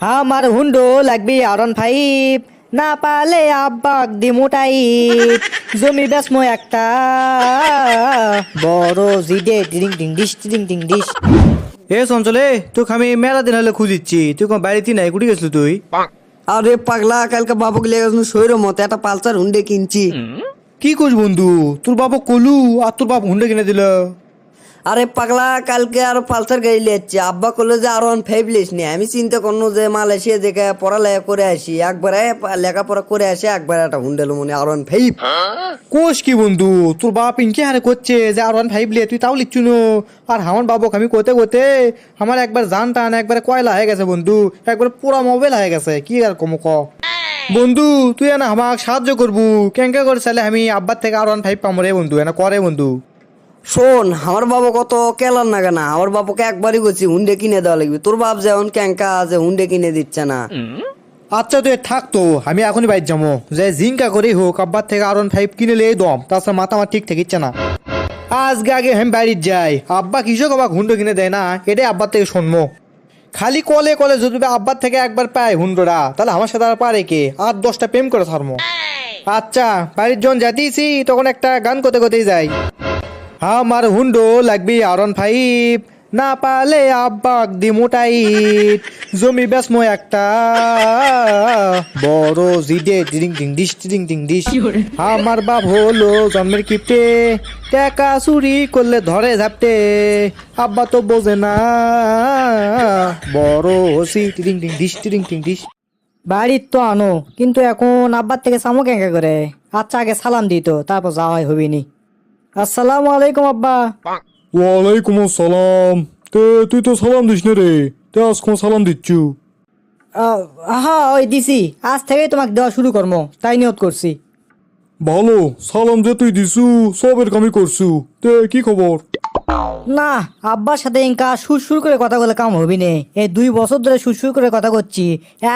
আমার হুন্ডো লাগবে R15, না পালে আব্বাক দিমু টাইট। জমি বেসমো একটা বড় জিডে টিং টিং ডিশ টিং টিং ডিশ। এ চঞ্চলে তোকে আমি মেলা দিন হলে খুঁজিচ্ছি, তুই কোন বাড়িতে নাই, কুটি গেছিলি তুই? আরে পাগলা, কালকে বাবুকে লেগে শরীরের মতো একটা পালসার হুন্ডে কিনছি। কি করছ বন্ধু, তোর বাবা কলু আর তোর বাপ হুন্ডা কিনে দিল? আরে পাগলা, কালকে আর পালসার গাড়ি লিয়েছি। আব্বা করলো যে R15 লিস নি। আমি চিন্তা করলো যে মালয়েশিয়া দেখে পড়ালেখা করে আসি, একবারে লেখাপড়া করে আসি, একবার একটা হুন্ডা লো মনে R15। কোষ কি বন্ধু, তোর বাপ ইনকে হারে করছে যে R15 লিয়ে, তুই তাও লিখছু নো? আর আমার বাবক আমি কোতে কোতে আমার একবার জান টান একবারে কয়লা হয়ে গেছে বন্ধু, একবার পুরা মোবাইল হয়ে গেছে। কি আর কম ক বন্ধু, তুই না আমাকে সাহায্য করবু কেঙ্কা করে চাইলে আমি আব্বার থেকে R15 পাবো রে বন্ধু, এনা করে বন্ধু। শোন, আমার বাবা কত কেলার না কেনা, আমার বাবাকে একবারই করছি হুন্ডে কিনে দেওয়া লাগবে। তোর বাপ যেমন ক্যাঙ্কা আছে হুন্ডে কিনে দিচ্ছে না। আচ্ছা তুই থাকতো, আমি এখনই বাইর যাবো, যে জিঙ্কা করেই হোক আব্বার থেকে R15 কিনে লে দম, তাছাড়া মাথা আমার ঠিক থাকিচ্ছে না। আজকে আগে আমি বাড়ির যাই, আব্বা কৃষক আমাকে হুন্ডো কিনে দেয় না, এটাই আব্বার থেকে শুনবো। খালি কলে কলে যদি আব্বার থেকে একবার পায় হুন্ডোরা, তাহলে আমার সাথে আর পারে কে, 8-10টা প্রেম করে থারমো। আচ্ছা বাড়ির যখন যাতেইছি তখন একটা গান করতে করতেই যাই। আমার হুন্ডো লাগবে R15, না পালে আব্বাক দিমু টাইট। জমি বেসমো একটা বড় জিডে টিং টিং ডিশ টিং টিং ডিশ। আমার বাপ হলো জন্মের কিপটে, টাকা চুরি করলে ধরে ঝাপটে। আব্বা তো বোঝে না বড় হসি টিং টিং ডিশ টিং টিং ডিশ। বাড়ির তো আনো, কিন্তু এখন আব্বার থেকে সামো কেঙ্কা করে। আচ্ছা আগে সালাম দিত, তারপর যাওয়া হবিনি। আসসালামু আলাইকুম আব্বা। ওয়ালাইকুম আসসালাম। তে তুই তো সালাম দিস না রে, তে আজকে সালাম দিচ্ছু? হ্যাঁ ওই দিছি, আজ থেকে তোমাকে দেওয়া শুরু করবো তাই নিয়ত করছি। ভালো, সালাম যে তুই দিছু সবের কামি করছু। তে কি খবর? না, আব্বার সাথে ইনকা সুর করে কথা বলে কাম হবি নে। এই 2 বছর ধরে সুর করে কথা করছি,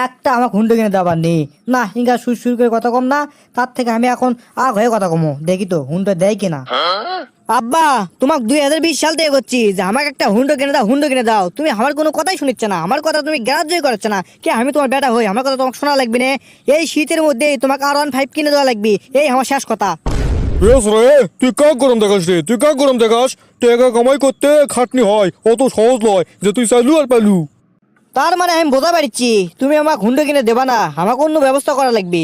একটা আমার হুন্ডো কিনে দেবার নেই। না, ইনকা সুর করে কথা কম না, তার থেকে আমি এখন আগ হয়ে কথা কমো, দেখি তো হুন্ডো দেয় কিনা। আব্বা, তোমাকে 2020 সাল থেকে করছি যে আমাকে একটা হুন্ডো কিনে দাও, হুন্ডো কিনে দাও। তুমি আমার কোনো কথাই শুনিচ্ছে না, আমার কথা তুমি গ্রাহ্যই করছে না। কে আমি তোমার বেটা হই, আমার কথা তোমাকে শোনা লাগবে না? এই শীতের মধ্যেই তোমাকে R15 কিনে দেওয়া লাগবে, এই আমার শেষ কথা। বেশ রে, তুই কাক গরম দেখাস রে, তুই কাক গরম দেখাস। টাকা কামাই করতে খাটনি হয়, অত সহজ নয় যে তুই চাইলু আর পাইলু। তার মানে আমি বোঝা পারছি তুমি আমাকে হুন্ডো কিনে দেবা না, আমাকে অন্য ব্যবস্থা করা লাগবে।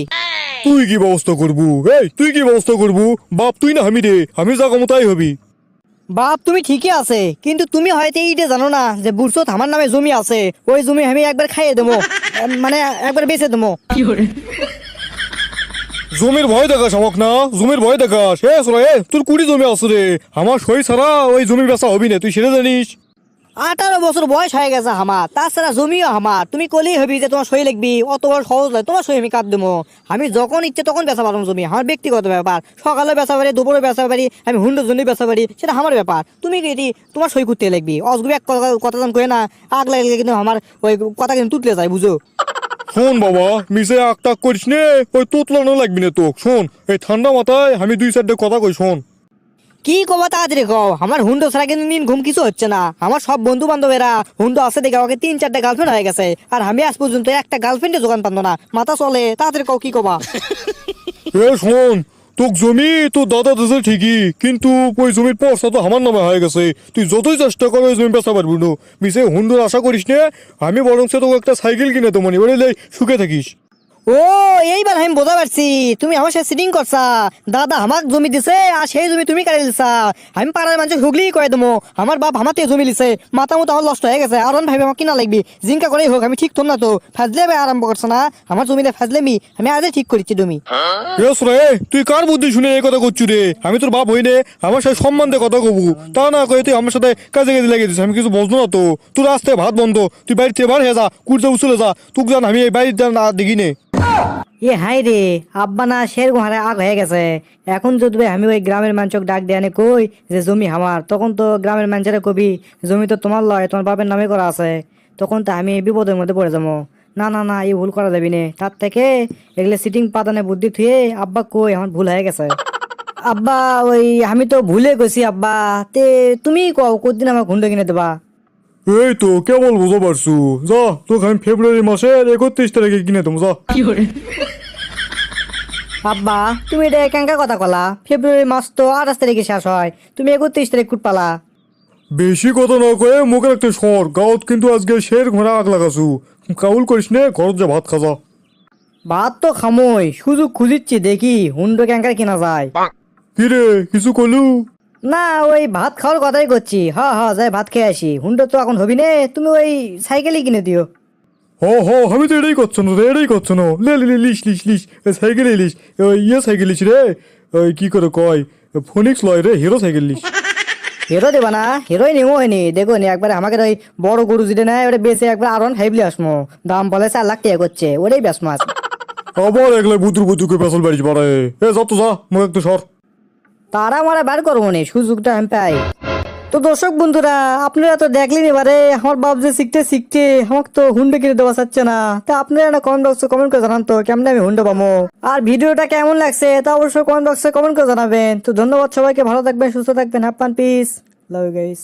তুই কি ব্যবস্থা করবু? এই তুই কি ব্যবস্থা করবু? বাপ তুই না আমি রে, আমি যা কমো তাই হবি। বাপ তুমি ঠিকই আছে, কিন্তু তুমি হয়তো এইটা জানো না যে বুড়সত আমার নামে জমি আছে। ওই জমি আমি একবার খাইয়ে দেবো, মানে একবার বেচে দেবো। জমির ভয় দেখাস আমাক না, জমির ভয় দেখাস। এ সোরা, এ তোর কুড়ি জমি আছে রে, আমার সই ছাড়া ওই জমি বেচা হবি না, তুই সেটা জানিস? 18 বছর বয়স হয়ে গেছে আমার, তাছাড়া জমিও আমার। তুমি কলেই হবি যে তোমার সই লিখবি, অত বড় সহজ নয়, তোমার সই আমি কাট দেবো। আমি যখন ইচ্ছে তখন বেচা পারবো জমি, আমার ব্যক্তিগত ব্যাপার। সকালে বেচা পারি, দুপুরে বেচা পারি, আমি হুন্ডোর জন্য বেচা পারি, সেটা আমার ব্যাপার। তুমি কি তোমার সই করতে লিখবি? অসগুবি এক কথা কয়ে না, আগ লাগলে কিন্তু আমার ওই কথা কিন্তু তুতলে যায়, বুঝো? শোন বাবা, মিশে আক টাক করিস নে, ওই তোতলানো লাগবি না তো। শোন, এই ঠান্ডা মাথায় আমি 2-4টে কথা কই, শোন। কি কবা তাড়াতাড়ি কও, আমার হুন্ডো ছাড়া কিন্তু দিন ঘুম কিছু হচ্ছে না। আমার সব বন্ধু বান্ধবেরা হুন্ডো আছে দেখে আমাকে 3-4টা গার্লফ্রেন্ড হয়ে গেছে, আর আমি আজ পর্যন্ত একটা গার্লফ্রেন্ডের জোগান পাবো না। মাথা চলে, তাড়াতাড়ি কও কি কবা। এ শোন, তোর জমি তোর দাদা দিয়েছে ঠিকই, কিন্তু ওই জমির পয়সা তো আমার নামে হয়ে গেছে। তুই যতই চেষ্টা করো ওই জমি বেচা পারবি না। মিশে হুন্ডুর আশা করিস নে, আমি বরং তোকে একটা সাইকেল কিনে তো মনে বলে সুখে থাকিস। ও, এইবার আমি বোঝা পারছি তুমি আমার সাথে সিটিং করছা। দাদা আমার জমি দিছে, আর সেই জমি তুমি কাটে দিছা। আমি পাড়ার মানুষ হুগলি কয়ে দেবো আমার বাপ আমার থেকে জমি লিছে। মাথা মতো আমার নষ্ট হয়ে গেছে, আর ভাইবে আমার কিনা লাগবি। জিঙ্কা করেই হোক, আমি ঠিক তোর না তো ফাজলে আরম্ভ করছো না। আমার জমিতে ফাজলেমি আমি আজই ঠিক করেছি তুমি। রে, তুই কার বুদ্ধি শুনে এই কথা করছু রে? আমি তোর বাপ হই নে, আমার সাথে সম্মান দিয়ে কথা কবু, তা না কয়ে তুই আমার সাথে কাজে কাজে লাগিয়ে দিস। আমি কিছু বুঝবো না তো, তোর আসতে ভাত বন্ধ, তুই বাড়ির থেকে বার হয়ে যা, কুড়তে উচলে যা। তুক জান আমি এই বাড়ির না দেখি নে। এ হাই রে, আব্বা না সেরকম হারে আগ হয়ে গেছে। এখন যদি আমি ওই গ্রামের মানুষক ডাক দিয়ে আনে কই যে জমি আমার, তখন তো গ্রামের মানুষেরা কবি জমি তো তোমার লয়, তোমার বাপের নামে করা আছে। তখন তো আমি বিপদের মধ্যে পড়ে যাবো। না না না, এই ভুল করা যাবি না। তার থেকে এগুলো সিটিং পাতানে বুদ্ধি থুয়ে আব্বা কই আমার ভুল হয়ে গেছে। আব্বা ওই আমি তো ভুলে গেছি আব্বা। তে তুমি কও কতদিন আমার হুন্ডা কিনে দেবা? এই তো কেবল বুঝতে পারছু, যা তোকে আমি ফেব্রুয়ারি মাসের 31 তারিখে কিনে দেবো, যা। আব্বা তুমি এটা একাঙ্কা কথা কলা, ফেব্রুয়ারি মাস তো 28 তারিখে শেষ হয়, তুমি 31 তারিখ কুট পালা। বেশি কথা না কয়ে মুখের একটা সর, গাঁত কিন্তু আজকে শের ঘোড়া আগ লাগাছু, কাউল করিস নে, ঘরত যা ভাত খাজা। ভাত তো খামোই, সুযোগ খুঁজিচ্ছি দেখি হুন্ডো ক্যাঙ্কার কিনা যায়। কিরে কিছু কলু? না ওই ভাত খাওয়ার কথাই করছি, যাই ভাত খেয়ে আসি, হুন্ডো তো এখন হবি নে, তুমি ওই সাইকেলই কিনে দিও। আমি তো এটাই করছো না রে, এটাই করছো না, লে লে লে, লিস লিস লিস, সাইকেল লিস, ওই সাইকেল লিস রে, ওই কি করে কয়, ফোনিক্স লয় রে, হিরো সাইকেল লিস। হিরো দেবা না, হিরোই নিমো হয়নি, দেখো নি একবার আমাকে ওই বড় গরু যেটা নেয় ওটা বেঁচে একবার আরন হাইবলি আসমো, দাম বলে 4 লাখ টাকা করছে, ওটাই বেসমো আজ। আবার একলাই বুতুর বুতুকে পেছল বাড়িছে পারে, যত যা মুখ একটু সর। তারা মারা বার করবো নি, সুযোগটা আমি পাই। তো দর্শক বন্ধুরা, আপনারা তো দেখলেন এবারে আমার বাপ যে শিখতে আমাকে তো হুন্ডা কিনে দেওয়া চাচ্ছে না, তা আপনারা না কমেন্ট বক্সে কমেন্ট করে জানান তো কেমন আমি হুন্ডা পাবো, আর ভিডিওটা কেমন লাগছে তা অবশ্যই কমেন্ট বক্সে কমেন্ট করে জানাবেন। তো ধন্যবাদ সবাইকে, ভালো থাকবেন, সুস্থ থাকবেন, have fun, peace, love you guys.